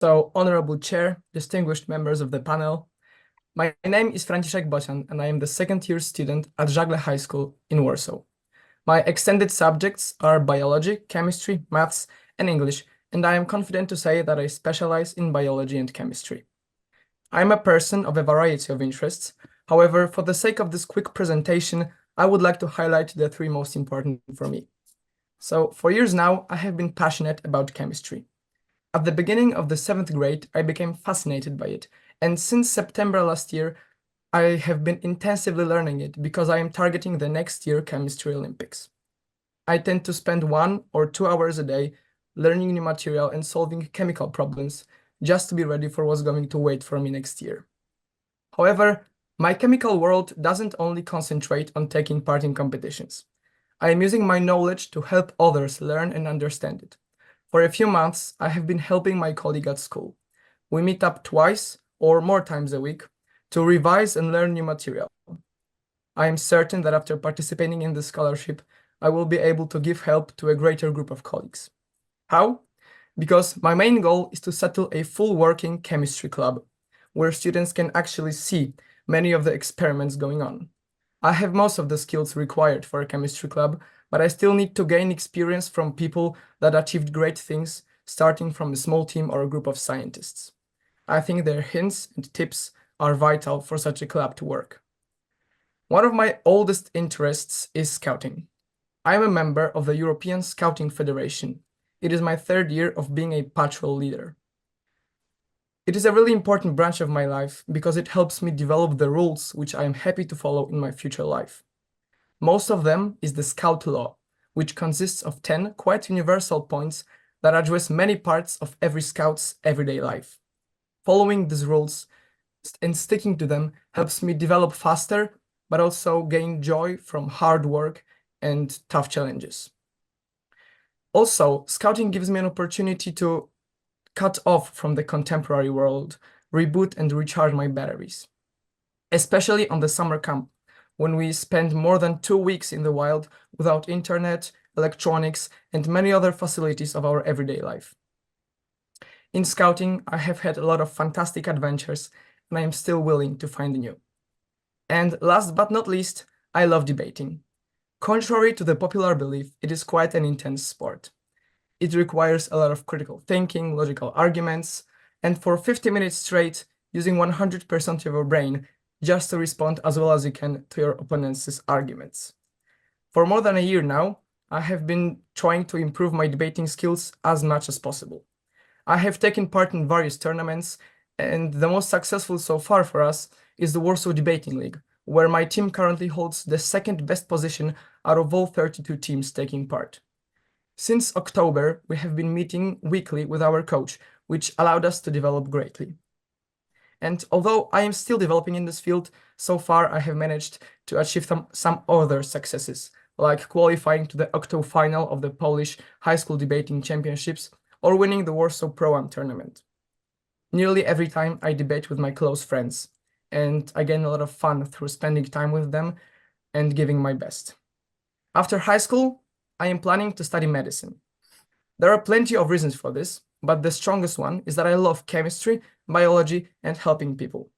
So, Honorable Chair, distinguished members of the panel, my name is Franciszek Bocian, and I am the second-year student at ŻAGLE High School in Warsaw. My extended subjects are biology, chemistry, maths, and English, and I am confident to say that I specialize in biology and chemistry. I am a person of a variety of interests. However, for the sake of this quick presentation, I would like to highlight the three most important for me. So, for years now, I have been passionate about chemistry. At the beginning of the 7th grade, I became fascinated by it, and since September last year, I have been intensively learning it because I am targeting the next year Chemistry Olympics. I tend to spend 1 or 2 hours a day learning new material and solving chemical problems just to be ready for what's going to wait for me next year. However, my chemical world doesn't only concentrate on taking part in competitions. I am using my knowledge to help others learn and understand it. For a few months, I have been helping my colleague at school. We meet up twice or more times a week to revise and learn new material. I am certain that after participating in the scholarship, I will be able to give help to a greater group of colleagues. How? Because my main goal is to settle a full working chemistry club, where students can actually see many of the experiments going on. I have most of the skills required for a chemistry club, but I still need to gain experience from people that achieved great things, starting from a small team or a group of scientists. I think their hints and tips are vital for such a club to work. One of my oldest interests is scouting. I am a member of the European Scouting Federation. It is my 3rd year of being a patrol leader. It is a really important branch of my life because it helps me develop the rules which I am happy to follow in my future life. Most of them is the Scout Law, which consists of 10 quite universal points that address many parts of every scout's everyday life. Following these rules and sticking to them helps me develop faster, but also gain joy from hard work and tough challenges. Also, scouting gives me an opportunity to cut off from the contemporary world, reboot and recharge my batteries. Especially on the summer camp, when we spend more than 2 weeks in the wild without internet, electronics, and many other facilities of our everyday life. In scouting, I have had a lot of fantastic adventures, and I am still willing to find new. And last but not least, I love debating. Contrary to the popular belief, it is quite an intense sport. It requires a lot of critical thinking, logical arguments, and for 50 minutes straight, using 100% of your brain just to respond as well as you can to your opponent's arguments. For more than a year now, I have been trying to improve my debating skills as much as possible. I have taken part in various tournaments, and the most successful so far for us is the Warsaw Debating League, where my team currently holds the 2nd best position out of all 32 teams taking part. Since October, we have been meeting weekly with our coach, which allowed us to develop greatly. And although I am still developing in this field, so far I have managed to achieve some other successes, like qualifying to the octo final of the Polish High School Debating Championships or winning the Warsaw Pro-Am tournament. Nearly every time I debate with my close friends, and I gain a lot of fun through spending time with them and giving my best. After high school, I am planning to study medicine. There are plenty of reasons for this, but the strongest one is that I love chemistry, biology, and helping people.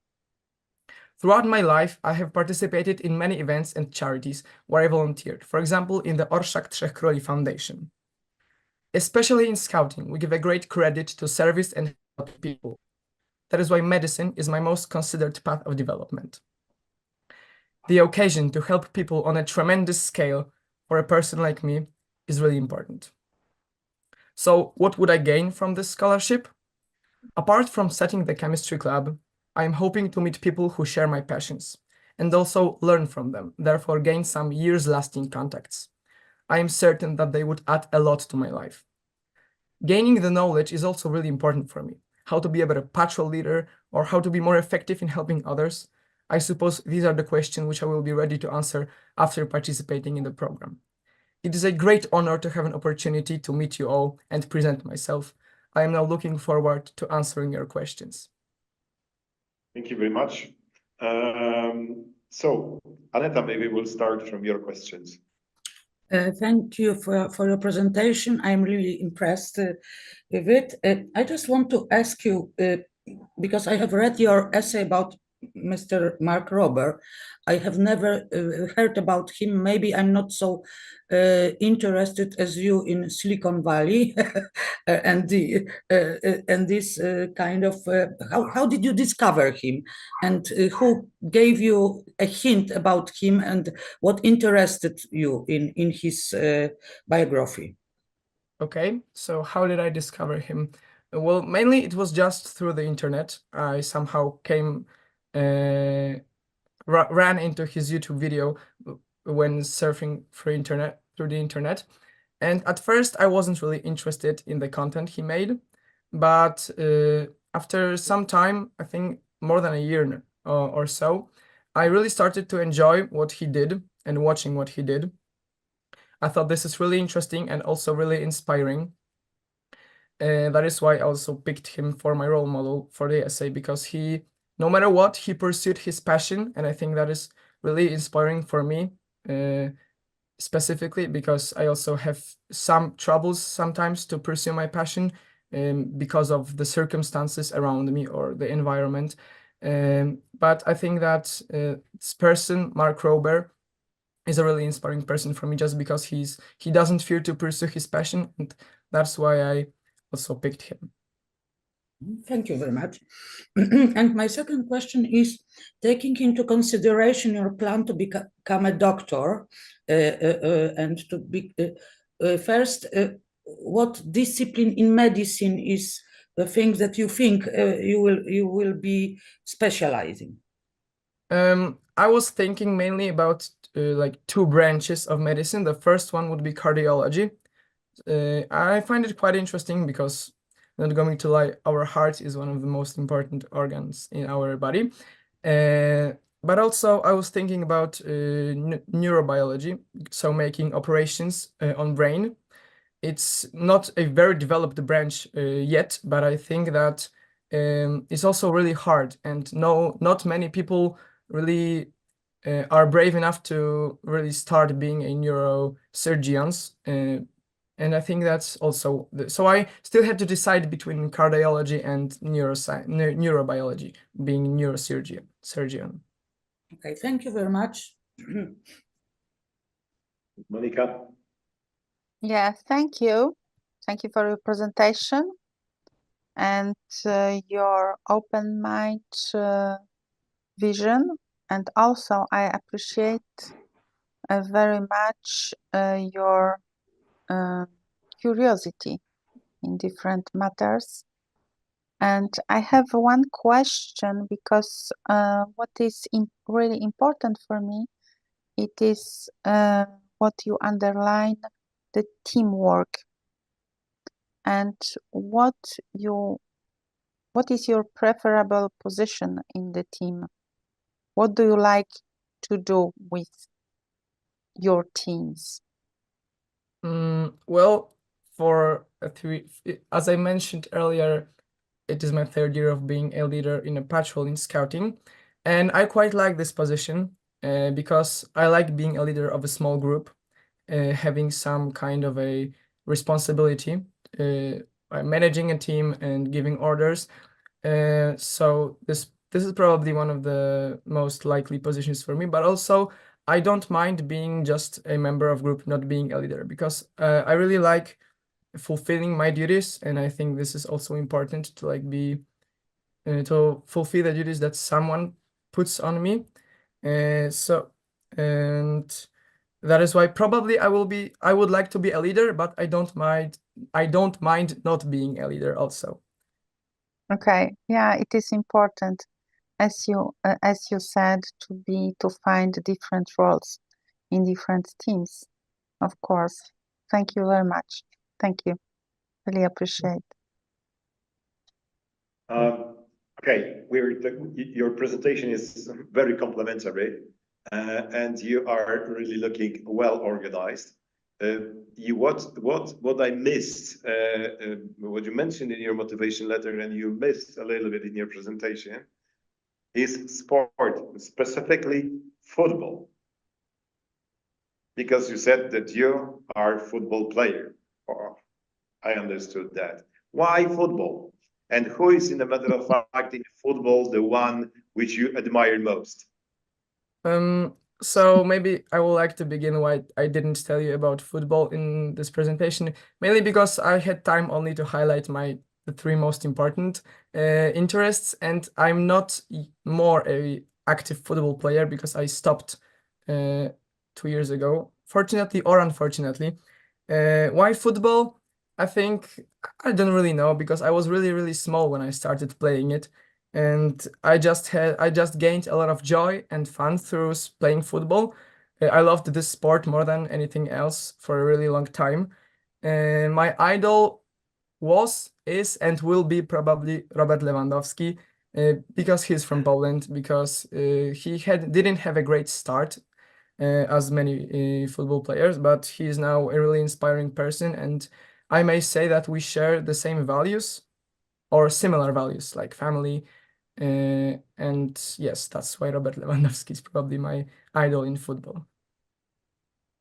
Throughout my life, I have participated in many events and charities where I volunteered, for example, in the Orszak Trzech Króli Foundation. Especially in scouting, we give a great credit to service and help people. That is why medicine is my most considered path of development. The occasion to help people on a tremendous scale for a person like me is really important. So what would I gain from this scholarship? Apart from setting the chemistry club, I am hoping to meet people who share my passions and also learn from them, therefore gain some years-lasting contacts. I am certain that they would add a lot to my life. Gaining the knowledge is also really important for me. How to be a better patrol leader or how to be more effective in helping others. I suppose these are the questions which I will be ready to answer after participating in the program. It is a great honor to have an opportunity to meet you all and present myself. I am now looking forward to answering your questions. Thank you very much. So, Aneta, maybe we'll start from your questions. Thank you for your presentation. I'm really impressed with it. I just want to ask you, because I have read your essay about Mr. Mark Rober. I have never heard about him. Maybe I'm not so interested as you in Silicon Valley and this kind of. How did you discover him, and who gave you a hint about him, and what interested you in his biography? Okay, so how did I discover him? Well, mainly it was just through the internet. I somehow ran into his YouTube video when surfing through the internet. And at first I wasn't really interested in the content he made, but after some time, I think more than a year or so, I really started to enjoy what he did and watching what he did. I thought this is really interesting and also really inspiring. That is why I also picked him for my role model for the essay, because he, no matter what, he pursued his passion, and I think that is really inspiring for me, specifically because I also have some troubles sometimes to pursue my passion because of the circumstances around me or the environment. But I think that this person, Mark Rober, is a really inspiring person for me, just because he doesn't fear to pursue his passion, and that's why I also picked him. Thank you very much. And my second question is, taking into consideration your plan to become a doctor and to be first, what discipline in medicine is the thing that you think you will be specializing? I was thinking mainly about like two branches of medicine. The first one would be cardiology. I find it quite interesting because, not going to lie, our heart is one of the most important organs in our body. But also I was thinking about neurobiology, so making operations on brain. It's not a very developed branch yet, but I think that it's also really hard, and not many people really are brave enough to really start being a neurosurgeons. And I think that's also so I still had to decide between cardiology and neurobiology, being surgeon. Okay, thank you very much. Monica? Yeah, thank you. Thank you for your presentation and your open mind vision. And also I appreciate very much your curiosity in different matters. And I have one question, because what is really important for me, it is what you underline, the teamwork. And what is your preferable position in the team? What do you like to do with your teams? Well, as I mentioned earlier, it is my third year of being a leader in a patrol in scouting, and I quite like this position because I like being a leader of a small group, having some kind of a responsibility, managing a team and giving orders. So this is probably one of the most likely positions for me, but also I don't mind being just a member of group, not being a leader, because I really like fulfilling my duties, and I think this is also important to like be to fulfill the duties that someone puts on me. So and that is why probably I would like to be a leader, but I don't mind not being a leader also. Okay, yeah, it is important, as you said, to find different roles in different teams. Of course. Thank you very much. Thank you. Really appreciate. Okay, your presentation is very complimentary, and you are really looking well organized. What I missed, what you mentioned in your motivation letter, and you missed a little bit in your presentation, is sport, specifically football. because you said that you are a football player. Oh, I understood that. Why football? And who is, in the matter of fact, in football, the one which you admire most? So maybe I would like to begin why I didn't tell you about football in this presentation, mainly because I had time only to highlight the three most important interests, and I'm not more a active football player because I stopped 2 years ago, fortunately or unfortunately. Why football? I think I don't really know, because I was really small when I started playing it, and I just gained a lot of joy and fun through playing football. I loved this sport more than anything else for a really long time. And my idol is, and will be probably Robert Lewandowski, because he's from Poland, because he didn't have a great start as many football players, but he is now a really inspiring person, and I may say that we share the same values or similar values like family. And yes, that's why Robert Lewandowski is probably my idol in football.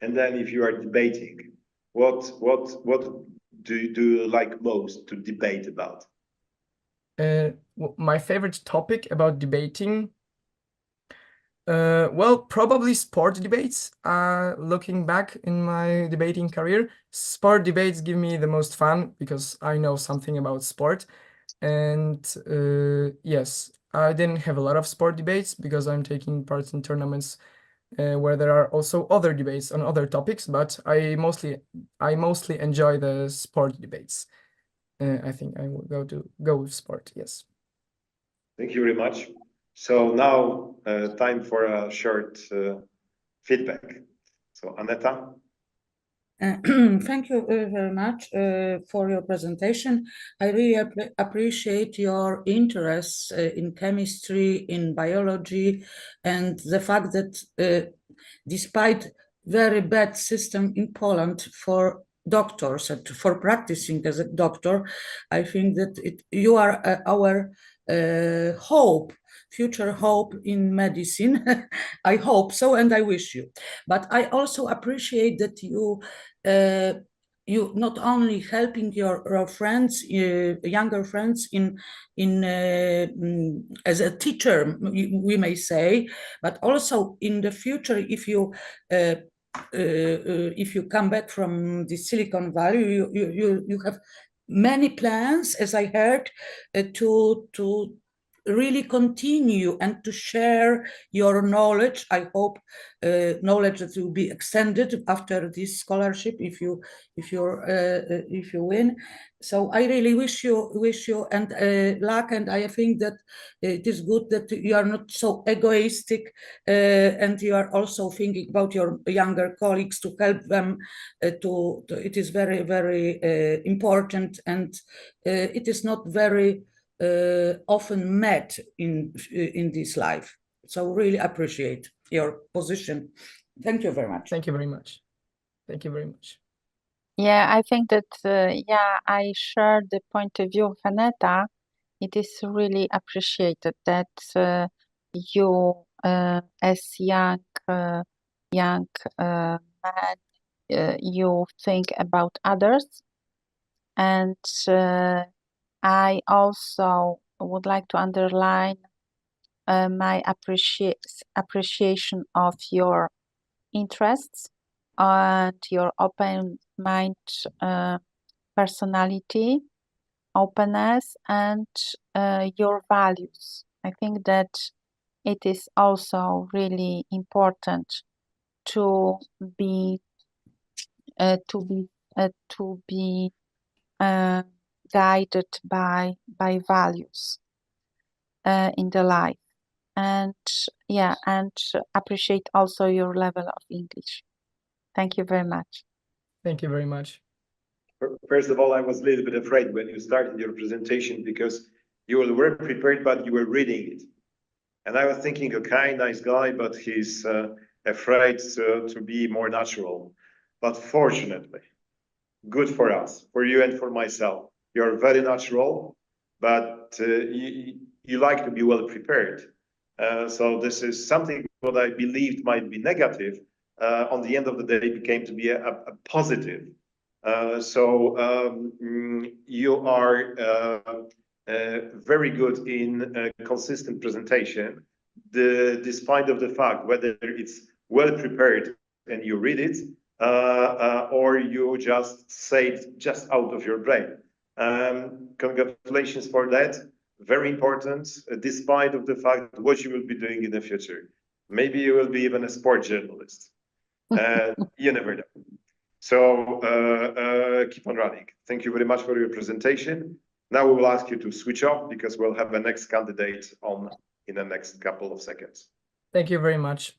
And then if you are debating, what do you like most to debate about? My favorite topic about debating, well, probably sport debates. Looking back in my debating career, sport debates give me the most fun because I know something about sport. And yes, I didn't have a lot of sport debates because I'm taking part in tournaments where there are also other debates on other topics, but I mostly enjoy the sport debates. I think I will go with sport, yes. Thank you very much. So now time for a short feedback. So Aneta? Thank you very much for your presentation. I really appreciate your interest in chemistry, in biology, and the fact that despite very bad system in Poland for doctors and for practicing as a doctor, I think that you are our hope, future hope in medicine. I hope so, and I wish you. But I also appreciate that you not only helping your friends, younger friends as a teacher, we may say, but also in the future, if you come back from the Silicon Valley, you have many plans, as I heard, to really continue and to share your knowledge. I hope knowledge that will be extended after this scholarship if you win. So I really wish you and luck, and I think that it is good that you are not so egoistic and you are also thinking about your younger colleagues to help them. It is very important, and it is not very often met in this life. So really appreciate your position. Thank you very much. Thank you very much. Thank you very much. Yeah, I think that, I share the point of view of Aneta. It is really appreciated that you, as young man, you think about others. And I also would like to underline my appreciation of your interests and your open mind, personality, openness, and your values. I think that it is also really important to be guided by values in the life, and appreciate also your level of English. Thank you very much. Thank you very much. First of all, I was a little bit afraid when you started your presentation because you were prepared, but you were reading it. And I was thinking, okay, nice guy, but he's afraid to be more natural. But fortunately, good for us, for you and for myself. You're very natural, but you like to be well prepared. So this is something what I believed might be negative, on the end of the day became to be a positive. You are very good in consistent presentation, despite of the fact whether it's well prepared and you read it, or you just say it just out of your brain. Congratulations for that. Very important, despite of the fact what you will be doing in the future. Maybe you will be even a sport journalist. You never know. So keep on running. Thank you very much for your presentation. Now we will ask you to switch off because we'll have the next candidate on in the next couple of seconds. Thank you very much.